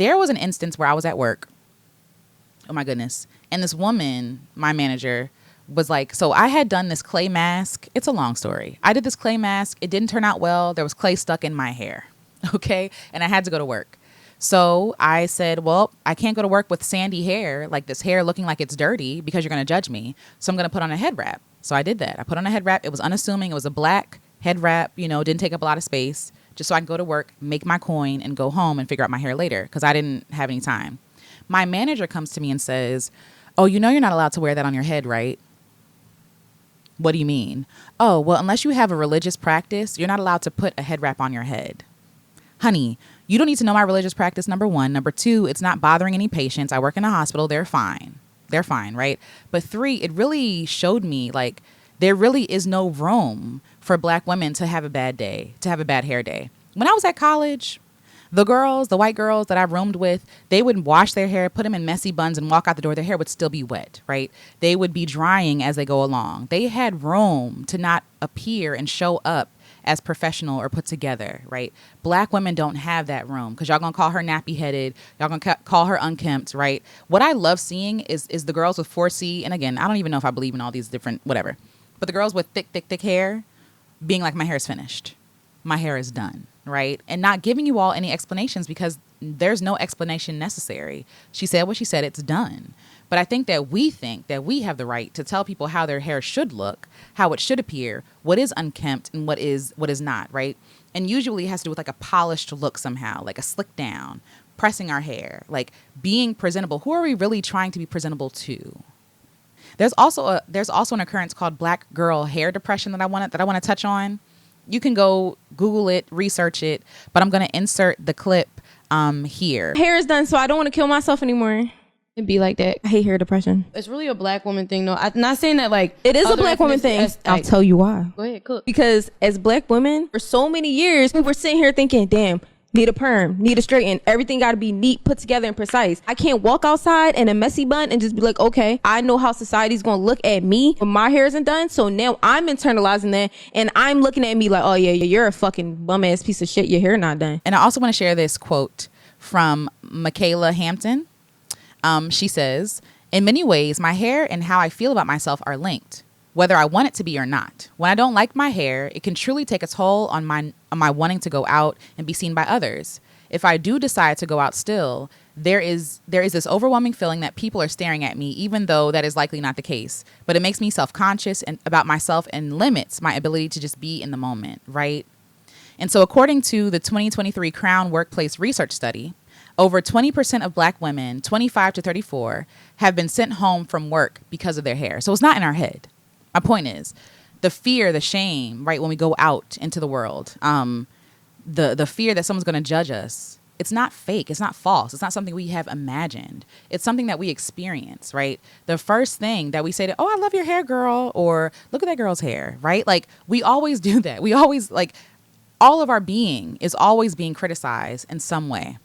there was an instance where I was at work. Oh my goodness. And this woman, my manager, was like, so I had done this clay mask. It's a long story. I did this clay mask. It didn't turn out well. There was clay stuck in my hair. Okay. And I had to go to work. So I said, well, I can't go to work with sandy hair, like this hair looking like it's dirty, because you're going to judge me. So I'm going to put on a head wrap. So I did that. I put on a head wrap. It was unassuming. It was a black head wrap, didn't take up a lot of space, just so I can go to work, make my coin, and go home and figure out my hair later, because I didn't have any time. My manager comes to me and says, oh, you're not allowed to wear that on your head, right? What do you mean? Oh, well, unless you have a religious practice, you're not allowed to put a head wrap on your head. Honey, you don't need to know my religious practice, number one. Number two, it's not bothering any patients. I work in a hospital. They're fine. They're fine, right? But three, it really showed me, like, there really is no room for black women to have a bad day, to have a bad hair day. When I was at college, the white girls that I roomed with, they would wash their hair, put them in messy buns, and walk out the door. Their hair would still be wet, right? They would be drying as they go along. They had room to not appear and show up as professional or put together, right? Black women don't have that room, because y'all gonna call her nappy headed. Y'all gonna call her unkempt, right? What I love seeing is the girls with 4C. And again, I don't even know if I believe in all these different whatever, but the girls with thick hair being like, my hair is finished. My hair is done, right? And not giving you all any explanations, because there's no explanation necessary. She said what she said, it's done. But I think that we have the right to tell people how their hair should look, how it should appear, what is unkempt and what is not, right? And usually it has to do with like a polished look somehow, like a slick down, pressing our hair, like being presentable. Who are we really trying to be presentable to? There's also an occurrence called black girl hair depression that I want to touch on. You can go Google it, research it, but I'm going to insert the clip here. Hair is done, so I don't want to kill myself anymore. It'd be like that. I hate hair depression. It's really a black woman thing, though. I'm not saying that like it is a black woman thing. I'll tell you why. Go ahead, cook. Because as black women, for so many years, we were sitting here thinking, damn, need a perm, need a straighten. Everything got to be neat, put together, and precise. I can't walk outside in a messy bun and just be like, okay, I know how society's going to look at me when my hair isn't done. So now I'm internalizing that, and I'm looking at me like, oh yeah, you're a fucking bum ass piece of shit. Your hair not done. And I also want to share this quote from Michaela Hampton. She says, in many ways, my hair and how I feel about myself are linked, whether I want it to be or not. When I don't like my hair, it can truly take a toll on my wanting to go out and be seen by others. If I do decide to go out still, there is this overwhelming feeling that people are staring at me, even though that is likely not the case. But it makes me self-conscious and about myself and limits my ability to just be in the moment, right? And so according to the 2023 Crown Workplace Research Study, over 20% of black women, 25 to 34, have been sent home from work because of their hair. So it's not in our head. My point is the fear, the shame, right, when we go out into the world, the fear that someone's going to judge us. It's not fake. It's not false. It's not something we have imagined. It's something that we experience, right? The first thing that we say to, oh, I love your hair, girl, or look at that girl's hair, right? Like, we always do that. We always, like, all of our being is always being criticized in some way.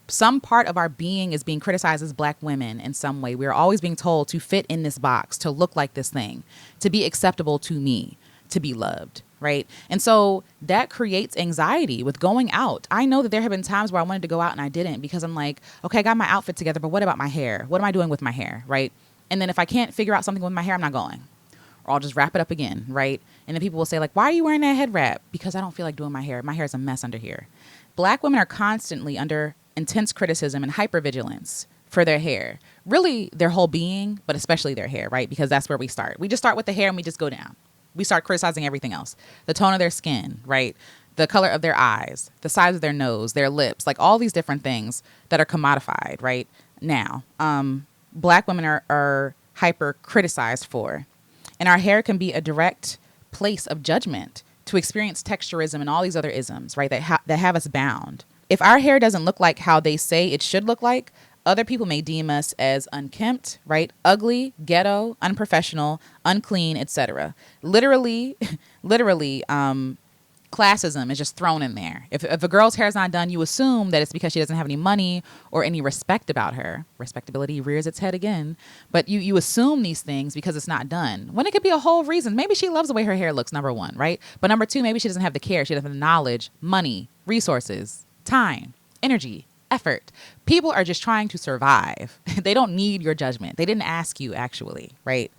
Some part of our being is being criticized as black women in some way. We're always being told to fit in this box, to look like this thing, to be acceptable to me, to be loved, right? And so that creates anxiety with going out. I know that there have been times where I wanted to go out and I didn't, because I'm like, okay, I got my outfit together, but what about my hair? What am I doing with my hair, right? And then if I can't figure out something with my hair, I'm not going. Or I'll just wrap it up again, right? And then people will say, like, why are you wearing that head wrap? Because I don't feel like doing my hair. My hair is a mess under here. Black women are constantly under intense criticism and hypervigilance for their hair. Really, their whole being, but especially their hair, right? Because that's where we start. We just start with the hair and we just go down. We start criticizing everything else. The tone of their skin, right? The color of their eyes, the size of their nose, their lips, like all these different things that are commodified, right? Now, black women are hyper criticized for. And our hair can be a direct place of judgment to experience texturism and all these other isms, right? That have us bound. If our hair doesn't look like how they say it should look like, other people may deem us as unkempt, right? Ugly, ghetto, unprofessional, unclean, etc. Literally, classism is just thrown in there. If a girl's hair is not done, you assume that it's because she doesn't have any money or any respect about her. Respectability rears its head again. But you assume these things because it's not done, when it could be a whole reason. Maybe she loves the way her hair looks, number one, right? But number two, maybe she doesn't have the care. She doesn't have the knowledge, money, resources, time, energy, effort. People are just trying to survive. They don't need your judgment. They didn't ask you, actually, right?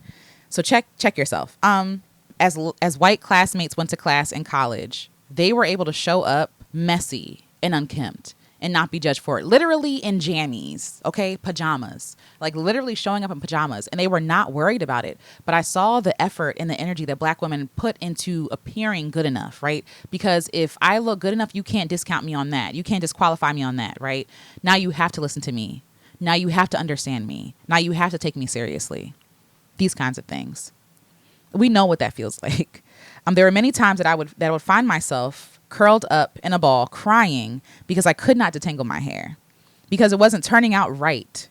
So check yourself. As white classmates went to class in college, they were able to show up messy and unkempt and not be judged for it. Literally in jammies, okay? Pajamas. Like literally showing up in pajamas. And they were not worried about it. But I saw the effort and the energy that Black women put into appearing good enough, right? Because if I look good enough, you can't discount me on that. You can't disqualify me on that, right? Now you have to listen to me. Now you have to understand me. Now you have to take me seriously. These kinds of things. We know what that feels like. There were many times that I would find myself curled up in a ball crying because I could not detangle my hair, because it wasn't turning out right?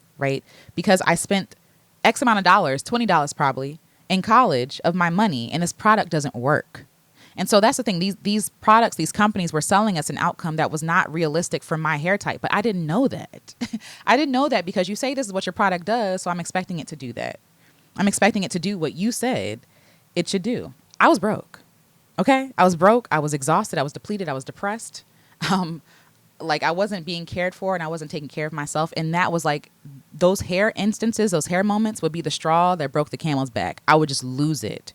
Because I spent X amount of dollars, $20 probably, in college of my money, and this product doesn't work. And so that's the thing. These products, these companies were selling us an outcome that was not realistic for my hair type, but I didn't know that. I didn't know that because you say this is what your product does, so I'm expecting it to do that. I'm expecting it to do what you said it should do. I was broke. Okay? I was broke. I was exhausted. I was depleted. I was depressed. Like I wasn't being cared for and I wasn't taking care of myself. And that was like those hair instances, those hair moments would be the straw that broke the camel's back. I would just lose it